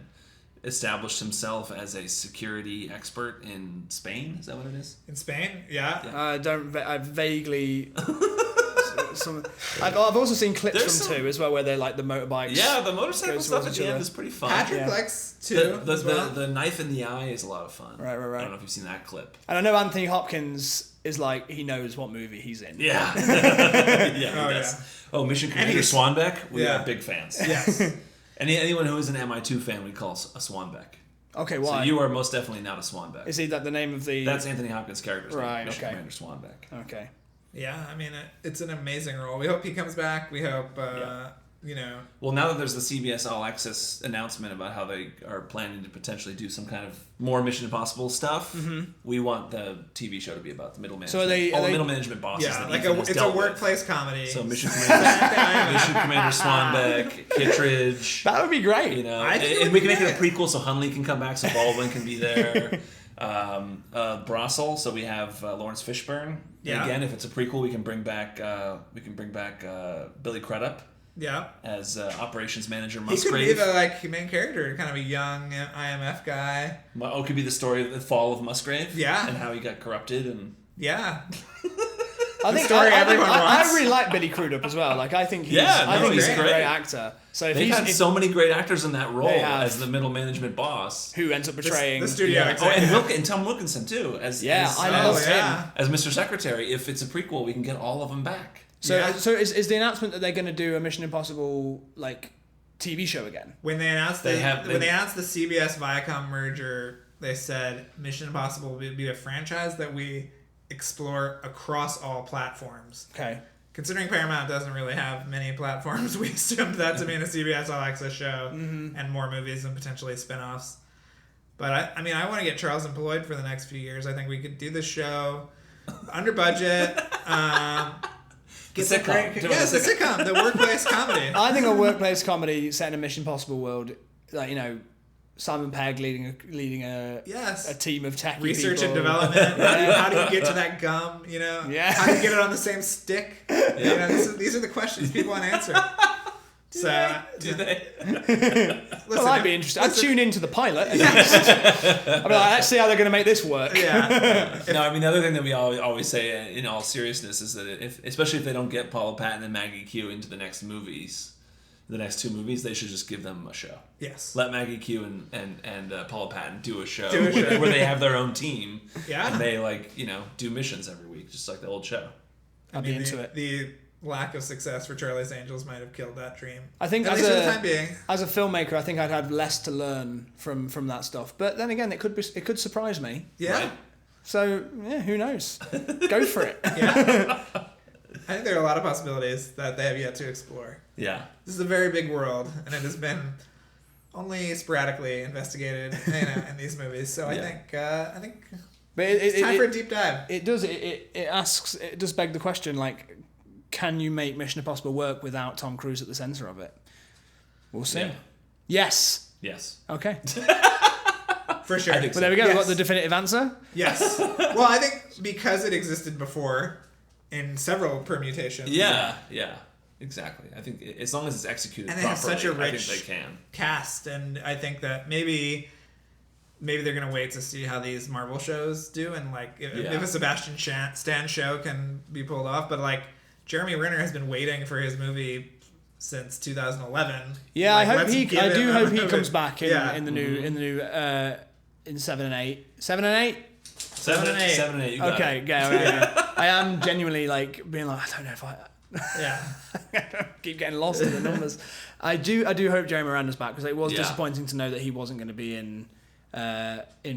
established himself as a security expert in Spain? Is that what it is? In Spain? Yeah. I vaguely. I've also seen clips There's from 2 as well, where they're like the motorbikes. Yeah, the motorcycle goes stuff towards at each the end other. is pretty fun. Patrick Yeah. likes 2 the, as well. the knife in the eye is a lot of fun. Right. I don't know if you've seen that clip. And I know Anthony Hopkins is like, he knows what movie he's in. Yeah. Yeah. He Oh, does. yeah. Oh, Mission Commander he's- Swanbeck. We yeah. are big fans. Yes. Anyone who is an MI2 fan, we call a Swanbeck. Okay, So why? you are most definitely not a Swanbeck. Is he that the name of the? That's Anthony Hopkins' character's name, Right, Mission okay. Commander Swanbeck. Okay. Yeah, I mean, it's an amazing role. We hope he comes back. We hope, Well, now that there's the CBS All Access announcement about how they are planning to potentially do some kind of more Mission Impossible stuff, we want the TV show to be about the middle management. So are they- all are the they- middle management bosses. yeah, that like Ethan has it's a dealt with. workplace comedy. So Mission Commander Swanbeck, Kittredge. That would be great. I think it And would we be can make it a good. prequel so Hunley can come back, so Baldwin can be there. Brossel, so we have Lawrence Fishburne. Yeah. Again, if it's a prequel, we can bring back Billy Crudup. Yeah. as operations manager He could Musgrave. be the main character, kind of a young IMF guy. Oh, it could be the story of the fall of Musgrave. Yeah. And how he got corrupted and. Yeah. I think story everyone I wants. really like Billy Crudup as well. Like I think he's he's a great. great actor. So if They've had so many great actors in that role They have. as the middle management boss. who ends up betraying the studio Oh, executive. and Tom Wilkinson too as I Oh, love him. yeah. as Mr. Secretary. If it's a prequel, we can get all of them back. So Yeah. so is the announcement that they're going to do a Mission Impossible like TV show again? When they announced They when they announced the CBS Viacom merger, they said Mission Impossible will be a franchise that we explore across all platforms. Okay. Considering Paramount doesn't really have many platforms, we assumed that to be in a CBS All Access show and more movies and potentially spin-offs. But I mean, I want to get Charles employed for the next few years. I think we could do this show under budget. Get some sitcom. great, Do it as the a sitcom, the workplace comedy. I think a workplace comedy set in a Mission Impossible world, like Simon Pegg leading a Yes. team of techie Research people. and development. How do you get to that gum? Yeah. How do you get it on the same stick? These are the questions people want to answer. Do they? Well, I'd be interested. I'd tune into the pilot. At least. I'd be like, let's see how they're going to make this work. Yeah. No, I mean the other thing that we always say in all seriousness is that especially if they don't get Paula Patton and Maggie Q into the next movies, the next two movies, they should just give them a show. Yes. Let Maggie Q and Paula Patton do a show, Do a show. where they have their own team. Yeah. And they do missions every week, just like the old show. I'd be into it. The lack of success for Charlie's Angels might have killed that dream. I think At as least for the time being. as a filmmaker, I think I'd have less to learn from that stuff. But then again, it could surprise me. Yeah. Right. So yeah, who knows? Go for it. Yeah. I think there are a lot of possibilities that they have yet to explore. Yeah. This is a very big world, and it has been only sporadically investigated, in these movies. So I think But it's time for a deep dive. It does. It does beg the question, like, can you make Mission Impossible work without Tom Cruise at the center of it? We'll see. Yeah. Yes. Yes. Okay. For sure. I think Well, there we go. Yes. We've got the definitive answer. Yes. Well, I think because it existed before in several permutations. Yeah. Yeah. Exactly. I think as long as it's executed And they have properly, such a I rich think they can. cast, and I think that maybe they're gonna wait to see how these Marvel shows do, and if a Sebastian Stan show can be pulled off. But Jeremy Renner has been waiting for his movie since 2011. Yeah, I let's give I him do a hope he movie. comes back in, Yeah. in the new in 7 and 8. 7 and 8. 7 and 8. 7 and 8. You got Okay, it. yeah. I am genuinely being I don't know if I Yeah. keep getting lost in the numbers. I do hope Jeremy Miranda's back, because it was Yeah. disappointing to know that he wasn't going to be in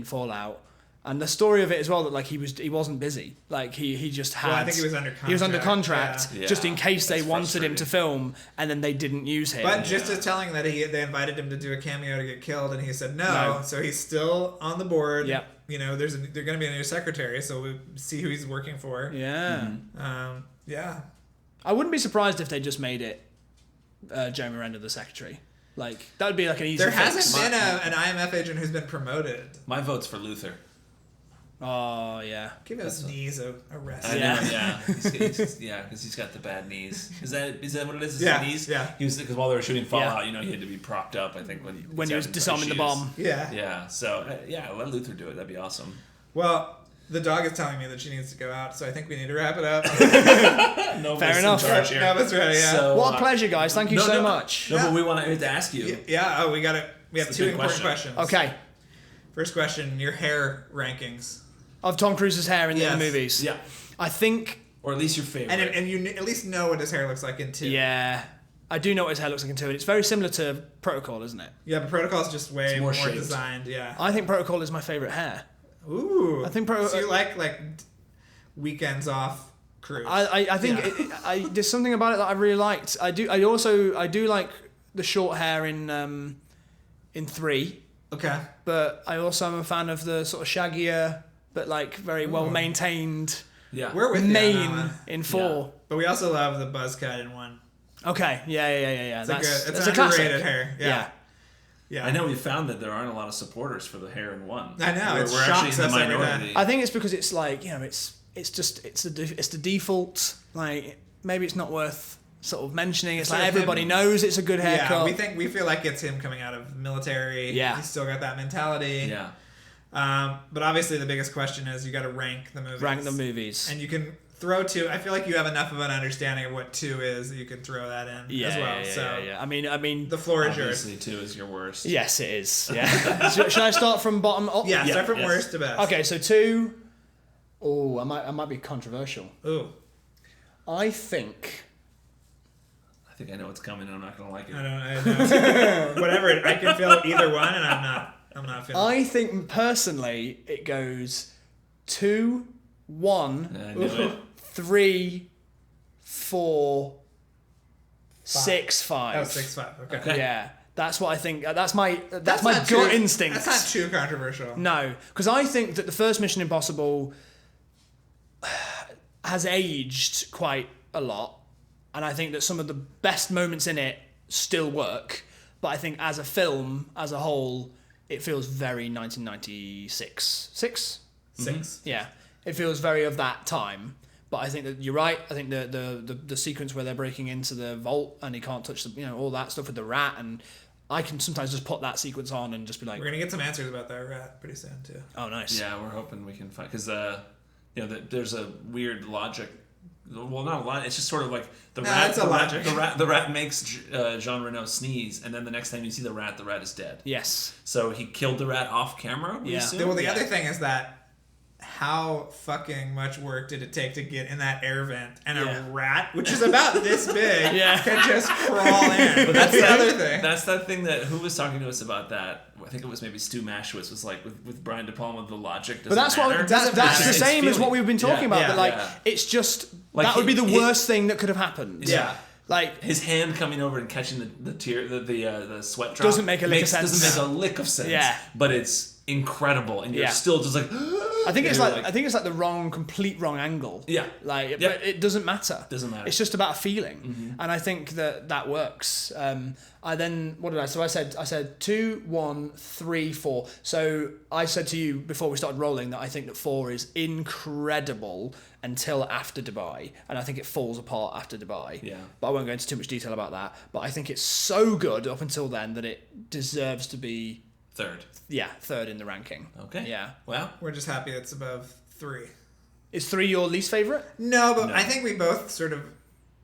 Fallout. And the story of it as well, that he wasn't busy. He just had. Well, I think he was under contract. He was under contract Yeah. just in case they That's wanted him to film, and then they didn't use him. But just as telling that they invited him to do a cameo to get killed, and he said no. No. So he's still on the board. Yep. There's going to be a new secretary, so we'll see who he's working for. Yeah. Yeah. I wouldn't be surprised if they just made it Jeremy Miranda the secretary. That would be an easy There fix. hasn't been an IMF agent who's been promoted. My vote's for Luther. Oh, yeah. Give his knees a rest. I Yeah. know, yeah. Because he's got the bad knees. Is that what it is? His Yeah, knees? yeah. Because while they were shooting Fallout, he had to be propped up, I think, When he was disarming the bomb. Yeah. Yeah, so, let Luther do it. That'd be awesome. Well, the dog is telling me that she needs to go out, so I think we need to wrap it up. Fair enough. No, that's right, yeah. So, What a pleasure, guys. Thank you so much. No, but we have to ask you. Yeah, we got it. We have It's two the big important question. questions. Okay. First question, your hair rankings. Of Tom Cruise's hair in Yes. the movies. Yeah. I think, Or at least your favorite. And you at least know what his hair looks like in 2. yeah, I do know what his hair looks like in 2, and it's very similar to Protocol, isn't it? Yeah, but Protocol's just way It's more more shaped. designed, yeah. I think Protocol is my favourite hair. Ooh. I think So you like weekends off cruise. I think Yeah. there's something about it that I really liked. I do like the short hair in 3, Okay. but I also am a fan of the sort of shaggier but very well maintained yeah. We're with you on that mane one. in 4. But we also love the buzz cut in 1. Okay, yeah. It's That's it's a an classic. underrated hair. Yeah. Yeah. I know we found that there aren't a lot of supporters for the hair in 1. I know, We're, it we're actually in shocks the us every day. minority. I think it's because it's it's the default. Maybe it's not worth sort of mentioning. It's like everybody knows it's a good haircut. Yeah, we feel like it's him coming out of military. Yeah. He's still got that mentality. Yeah. But obviously the biggest question is you got to rank the movies. Rank the movies. And you can throw 2. I feel like you have enough of an understanding of what 2 is that you can throw that in as well. Yeah. I mean, the floor is yours. Obviously, 2 is your worst. Yes, it is. Yeah. Should I start from bottom up? Yeah, start from worst to best. Okay, so 2. Oh, I might be controversial. Ooh. I think I think I know what's coming. I'm not gonna like it. I know. Whatever. I can feel either one, and I'm not feeling. I think personally it goes 2, 1, I knew it. 3, 4, 6, 5. Oh, 6, 5. Okay. Yeah, that's what I think. That's my That's my not gut too- instinct. That's not too controversial. No, because I think that the first Mission Impossible has aged quite a lot, and I think that some of the best moments in it still work. But I think as a film, as a whole, it feels very 1996. 6? 6. Yeah, it feels very of that time. But I think that you're right. I think the sequence where they're breaking into the vault and he can't touch the all that stuff with the rat, and I can sometimes just put that sequence on and just be like, We're gonna get some answers about that rat pretty soon too. oh nice. Yeah, we're hoping we can find because there's a weird logic. Well, not a lot. It's just sort of like the rat. It's a logic. The rat makes Jean Reno sneeze, and then the next time you see the rat is dead. Yes. So he killed the rat off camera. We Yeah. assume? Well, the other thing is that how fucking much work did it take to get in that air vent and Yeah. a rat, which is about this big, Yeah. can just crawl in? But that's the other thing. That's that thing that who was talking to us about that. I think it was maybe Stu Mashwitz was like with Brian De Palma, the logic doesn't But that's matter. what that's the It's same as feeling. what we've been talking about. Yeah. That like Yeah. it's just Like, that would be the he- worst thing that could have happened. Yeah. Like His hand coming over and catching the sweat drop Doesn't make a lick of sense. Doesn't make a lick of sense. Yeah. But it's incredible, and you're Yeah. still just like. I think it's you're like the complete wrong angle. Yeah. Like, Yeah. but it doesn't matter. Doesn't matter. It's just about a feeling, and I think that works. I then what did I? So I said 2, 1, 3, 4. So I said to you before we started rolling that I think that 4 is incredible until after Dubai, and I think it falls apart after Dubai. Yeah. But I won't go into too much detail about that. But I think it's so good up until then that it deserves to be third in the ranking. Okay. Yeah. Well, We're just happy it's above 3. Is 3 your least favorite? No, but No. I think we both sort of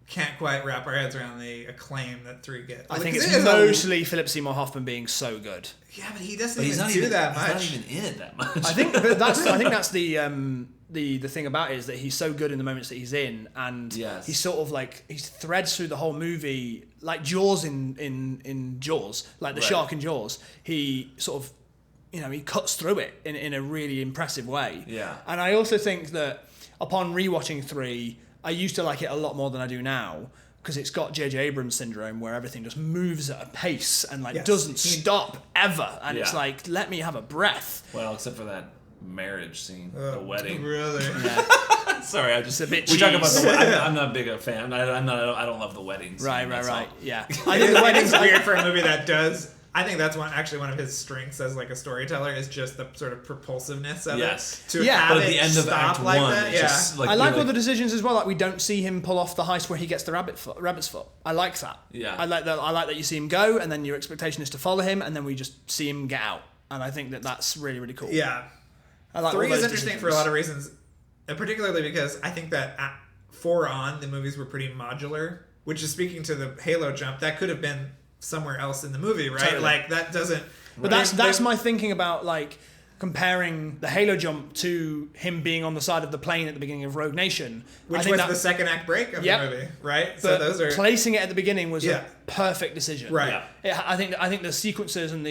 can't quite wrap our heads around the acclaim that 3 gets. I think Because it's it is mostly Philip Seymour Hoffman being so good. yeah, but he doesn't but he's even not do even that He's much. not even in it that much. I think that's the thing about it is that he's so good in the moments that he's in, and Yes. he's sort of like he threads through the whole movie like Jaws in Jaws, like the Right. shark in Jaws. He sort of he cuts through it in a really impressive way. Yeah. And I also think that upon rewatching 3, I used to like it a lot more than I do now. Because it's got J.J. Abrams syndrome, where everything just moves at a pace and like Yes. doesn't stop ever, and it's Yeah. like let me have a breath. Well, except for that marriage scene, the wedding. Really? Sorry, I just a bit we talk about cheese. the. I'm not big a fan. I don't love the wedding scene. Right. that's all. Yeah. I think the wedding's weird for a movie that does. I think that's one of his strengths as like a storyteller is just the sort of propulsiveness of Yes. it. To Yeah. have But at it the end of stop Act like 1, that, it's just like I like you're all the decisions as well. Like we don't see him pull off the heist where he gets the rabbit's foot. I like that. Yeah. I like that you see him go, and then your expectation is to follow him, and then we just see him get out. And I think that that's really really cool. Yeah. I like 3 all is those interesting for a decisions. lot of reasons, particularly because I think that at 4 on the movies were pretty modular, which is speaking to the Halo jump. That could have been somewhere else in the movie, right? Totally. Like that doesn't. But that's my thinking about like comparing the Halo jump to him being on the side of the plane at the beginning of Rogue Nation, I which think was that, the second act break of Yep. the movie, right? But So those are placing it at the beginning was Yeah. a perfect decision. right. Yeah. I think the sequences and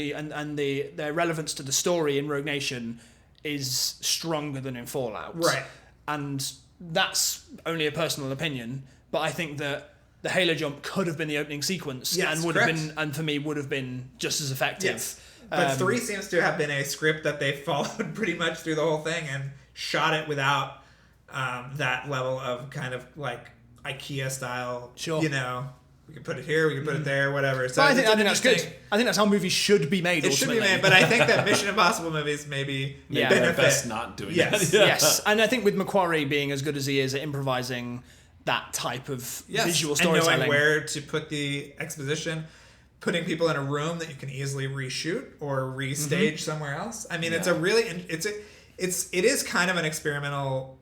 their relevance to the story in Rogue Nation is stronger than in Fallout. Right. And that's only a personal opinion, but I think that the Halo jump could have been the opening sequence Yes, and would correct. have been, and for me would have been just as effective. Yes. But 3 seems to have been a script that they followed pretty much through the whole thing and shot it without that level of kind of like IKEA style. Sure. You know, we could put it here, we could put it there, whatever. So But I it's think that's good. interesting- I think that's how movies should be made. It should be ultimately. made, but I think that Mission Impossible movies maybe Yeah. They're benefit. best not doing Yes. that. Yeah. Yes, and I think with Macquarie being as good as he is at improvising, that type of Yes. visual And storytelling. knowing where to put the exposition, putting people in a room that you can easily reshoot or restage somewhere else. I mean, it's a really it is kind of an experimental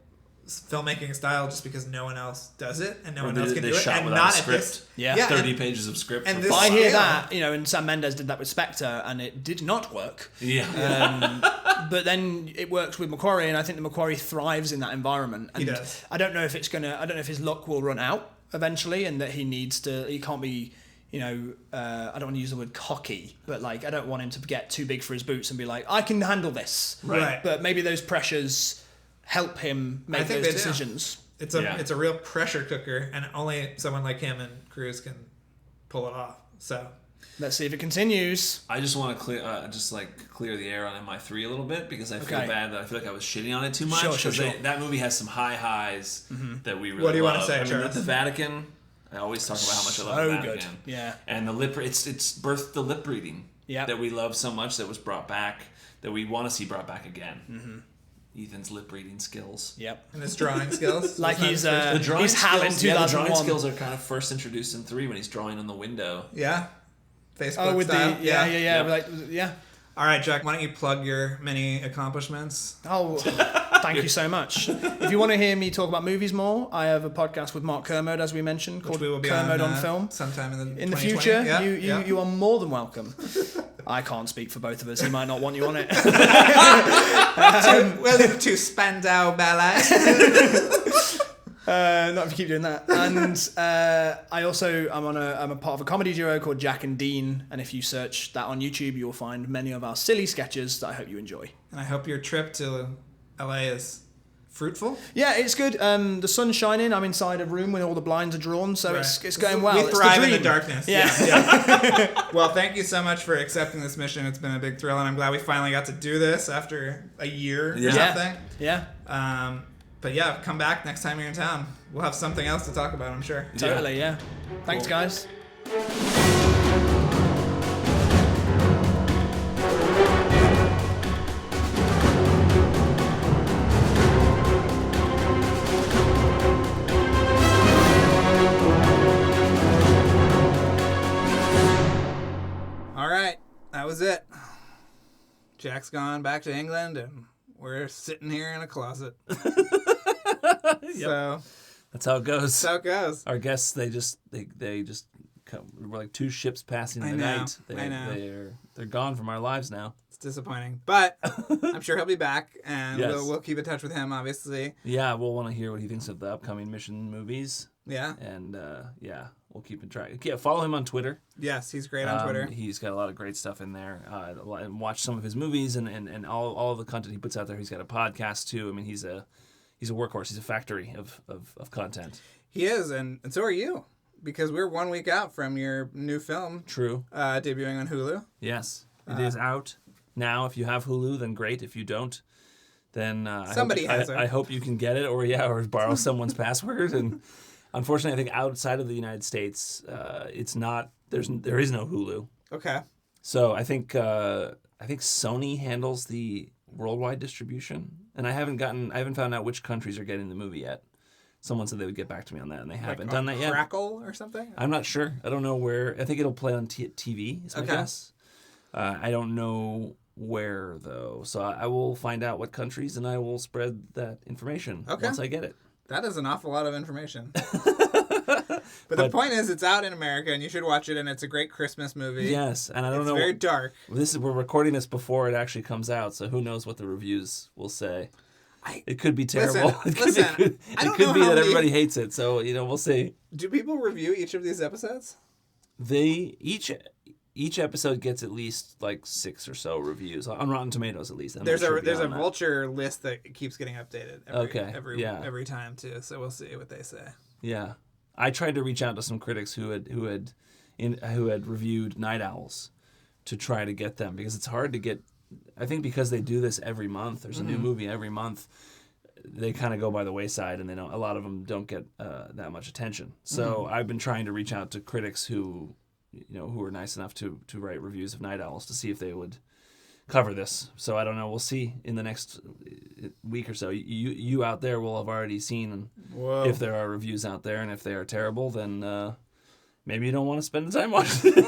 filmmaking style just because no one else does it and no one else can do it. Shot And without not a at script. this. Yeah. 30 pages of script. And for this- But I hear scale. that, and Sam Mendes did that with Spectre, and it did not work. Yeah. But then it works with Macquarie, and I think the Macquarie thrives in that environment. And He does. I don't know if I don't know if his luck will run out eventually, and that he can't be, I don't want to use the word cocky, but like I don't want him to get too big for his boots and be like, I can handle this. Right. But maybe those pressures help him make think those they do. decisions. It's a real pressure cooker, and only someone like him and Cruise can pull it off. So Let's see if it continues. I just want to clear the air on MI3 a little bit because I feel Okay. bad that I feel like I was shitting on it too much. Sure, 'cause sure. that movie has some high highs that we really What do you love. wanna say, I mean, Charles? the Vatican. I always talk about how much I love So the good. Vatican. Yeah. And the lip, it's birthed the lip reading Yep. that we love so much that was brought back, that we want to see brought back again. Ethan's lip reading skills. Yep. and his drawing skills. Like Wasn't he's that his first- he's Hal in the drawing 2001. skills are kind of first introduced in 3 when he's drawing on the window. yeah. Facebook Oh, with style. the yeah. Yep. Like, yeah. All right, Jack. Why don't you plug your many accomplishments? Oh, thank you so much. If you want to hear me talk about movies more, I have a podcast with Mark Kermode, as we mentioned, called Which we will be Kermode on on Film. sometime in the In the 2020. future, Yeah, you are more than welcome. I can't speak for both of us. He might not want you on it. Willing to Spandau Ballet. Not if you keep doing that. And I'm a part of a comedy duo called Jack and Dean. And if you search that on YouTube, you'll find many of our silly sketches that I hope you enjoy. And I hope your trip to LA is fruitful. Yeah, it's good. The sun's shining. I'm inside a room where all the blinds are drawn, so Right. it's going well. We It's thrive the in the dream. darkness. Yeah. Yeah. Well, thank you so much for accepting this mission. It's been a big thrill, and I'm glad we finally got to do this after a year or something. Yeah. But yeah, come back next time you're in town. We'll have something else to talk about, I'm sure. Totally, yeah. Thanks, Cool. guys. All right, that was it. Jack's gone back to England, and we're sitting here in a closet. So That's how it goes. that's how it goes. Our guests, they just come, we're like two ships passing I the know, night. I know. They're gone from our lives now. It's disappointing, but I'm sure he'll be back, and Yes. we'll keep in touch with him, obviously. Yeah, we'll want to hear what he thinks of the upcoming Mission movies, Yeah. and we'll keep in track. Yeah, follow him on Twitter. Yes, he's great on Twitter. He's got a lot of great stuff in there. And watch some of his movies and all of the content he puts out there. He's got a podcast too. I mean, he's a workhorse. He's a factory of content. He is, and so are you, because we're 1 week out from your new film True. debuting on Hulu. Yes, it is out now. If you have Hulu, then great. If you don't, then Somebody has it. I hope you can get it, or borrow someone's password. And unfortunately, I think outside of the United States, it's not. There is no Hulu. Okay. So I think Sony handles the worldwide distribution, and I haven't found out which countries are getting the movie yet. Someone said they would get back to me on that, and they haven't done that yet. Crackle or something? I'm not sure. I don't know where. I think it'll play on TV. Is my Okay. guess. I don't know where though, so I will find out what countries, and I will spread that information once I get it. That is an awful lot of information. But the point is, it's out in America, and you should watch it, and it's a great Christmas movie. Yes, and I don't It's know. very dark. We're recording this before it actually comes out, so who knows what the reviews will say. It could be terrible. Listen, I don't it could know be how that many- everybody hates it, so we'll see. Do people review each of these episodes? Each episode gets at least like 6 or so reviews on Rotten Tomatoes, at least. I'm There's not sure a beyond that. Vulture list that keeps getting updated. Every time too. So we'll see what they say. Yeah, I tried to reach out to some critics who had reviewed Night Owls to try to get them, because it's hard to get. I think because they do this every month. There's a new movie every month. They kind of go by the wayside, and a lot of them don't get that much attention. So I've been trying to reach out to critics who are nice enough to write reviews of Night Owls to see if they would cover this. So I don't know. We'll see in the next week or so. You out there will have already seen Whoa. if there are reviews out there, and if they are terrible, then maybe you don't want to spend the time watching it.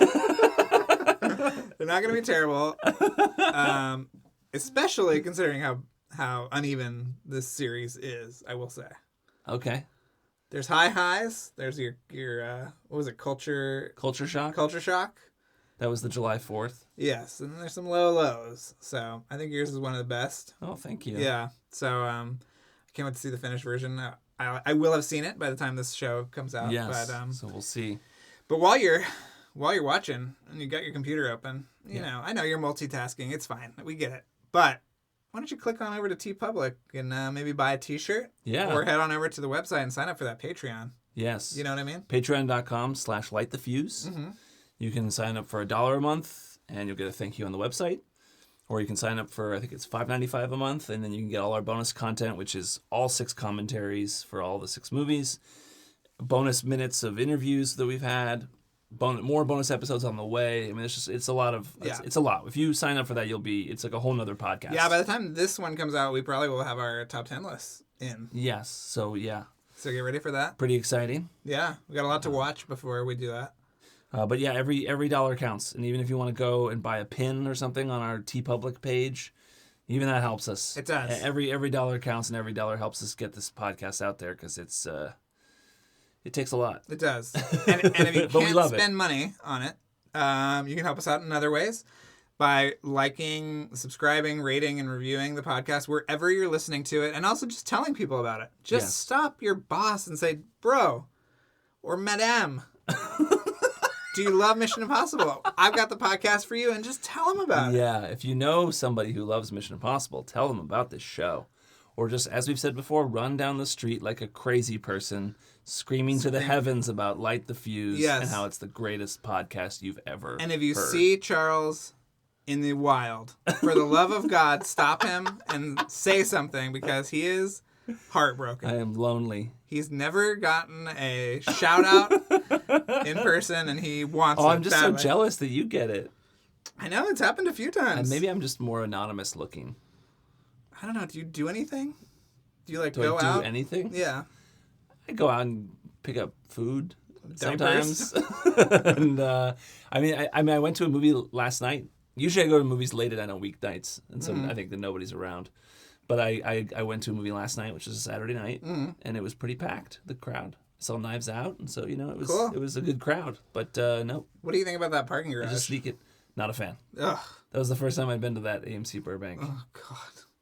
They're not going to be terrible, especially considering how uneven this series is, I will say. Okay. There's high highs. There's your what was it, Culture Shock? Culture Shock. That was the July 4th. Yes, and then there's some low lows. So I think yours is one of the best. Oh, thank you. Yeah. So I can't wait to see the finished version. I will have seen it by the time this show comes out. Yes. But, so we'll see. But while you're watching and you got your computer open, you know, I know you're multitasking. It's fine. We get it. But why don't you click on over to TeePublic and maybe buy a T-shirt? Yeah. Or head on over to the website and sign up for that Patreon. Yes. You know what I mean? Patreon.com/LightTheFuse. Mm-hmm. You can sign up for $1 a month, and you'll get a thank you on the website. Or you can sign up for, I think it's $5.95 a month, and then you can get all our bonus content, which is all 6 commentaries for all the 6 movies, bonus minutes of interviews that we've had, more bonus episodes on the way. I mean, it's a lot of, it's a lot. If you sign up for that, it's like a whole nother podcast. Yeah, by the time this one comes out, we probably will have our top 10 lists in. Yes, so yeah. So get ready for that. Pretty exciting. Yeah, we got a lot to watch before we do that. But yeah, every dollar counts. And even if you want to go and buy a pin or something on our TeePublic page, even that helps us. It does. Every dollar counts, and every dollar helps us get this podcast out there, because it takes a lot. It does. And if you But we can't love spend money on it, you can help us out in other ways by liking, subscribing, rating, and reviewing the podcast wherever you're listening to it, and also just telling people about it. Just stop your boss and say, bro, or madame, do you love Mission Impossible? I've got the podcast for you, and just tell them about it. Yeah, if you know somebody who loves Mission Impossible, tell them about this show. Or just, as we've said before, run down the street like a crazy person, screaming to the heavens about Light the Fuse and how it's the greatest podcast you've ever And if you heard. see Charles in the wild, for the love of God, stop him and say something, because he is heartbroken. I am lonely. He's never gotten a shout out in person, and he wants it. Oh, I'm just badly. so jealous that you get it. I know, it's happened a few times. And maybe I'm just more anonymous looking. I don't know. Do you do anything? Do you Do go I do out? anything? Yeah. I go out and pick up food Diapers? sometimes. And I went to a movie last night. Usually I go to movies late at night on weeknights, and so I think that nobody's around. But I went to a movie last night, which was a Saturday night, and it was pretty packed, the crowd. I saw Knives Out, and so, it was a good crowd. But no, What do you think about that parking I garage? just sneak it. Not a fan. Ugh. That was the first time I'd been to that AMC Burbank. Oh, God.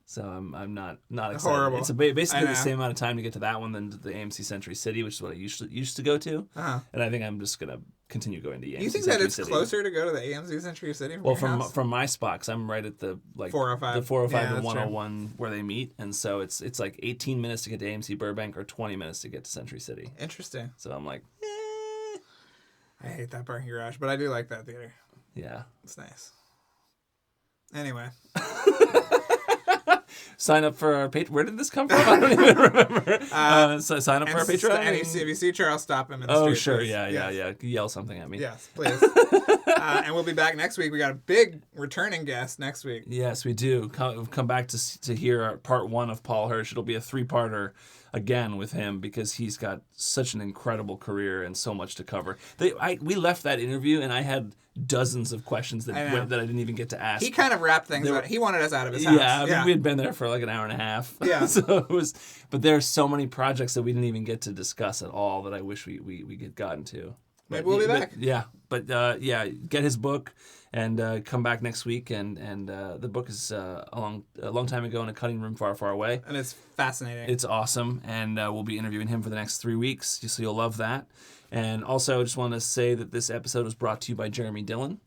So I'm not excited. Horrible. It's basically I know. the same amount of time to get to that one than to the AMC Century City, which is what I used to go to. Uh-huh. And I think I'm just gonna continue going to AMC You think Century that it's City. closer to go to the AMC Century City from Well, your house? from my spot, 'cause I'm right at the 405. the 405 Yeah, and that's 101 where they meet, and so it's like 18 minutes to get to AMC Burbank or 20 minutes to get to Century City. Interesting. So I'm like, I hate that parking garage, but I do like that theater. yeah. It's nice. Anyway. Sign up for our Patreon. Where did this come from? I don't even remember. So sign up for our Patreon. And if you see Charles, stop him in the Oh, street. sure. please. Yeah. Yes. Yell something at me. Yes, please. And we'll be back next week. We got a big returning guest next week. Yes, we do. Come back to hear our part 1 of Paul Hirsch. It'll be a 3-parter again with him, because he's got such an incredible career and so much to cover. We left that interview, and I had dozens of questions that I didn't even get to ask. He kind of wrapped things up. He wanted us out of his house. Yeah, I mean, we had been there for like an hour and a half. Yeah. So it was, but there are so many projects that we didn't even get to discuss at all that I wish we had gotten to. Maybe we'll be back. Get his book and come back next week. And the book is a long time ago in a cutting room far, far away. And it's fascinating. It's awesome, and we'll be interviewing him for the next 3 weeks, so you'll love that. And also, I just want to say that this episode was brought to you by Jeremy Dillon,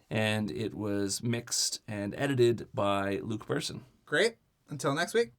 and it was mixed and edited by Luke Burson. Great. Until next week.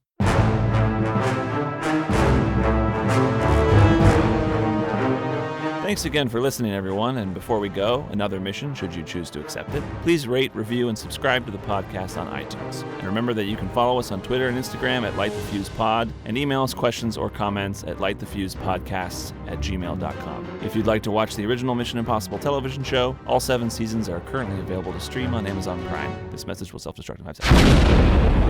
Thanks again for listening, everyone. And before we go, another mission, should you choose to accept it. Please rate, review, and subscribe to the podcast on iTunes. And remember that you can follow us on Twitter and Instagram at LightTheFusePod, and email us questions or comments at LightTheFusePodcasts@gmail.com. If you'd like to watch the original Mission Impossible television show, all 7 seasons are currently available to stream on Amazon Prime. This message will self-destruct in 5 seconds.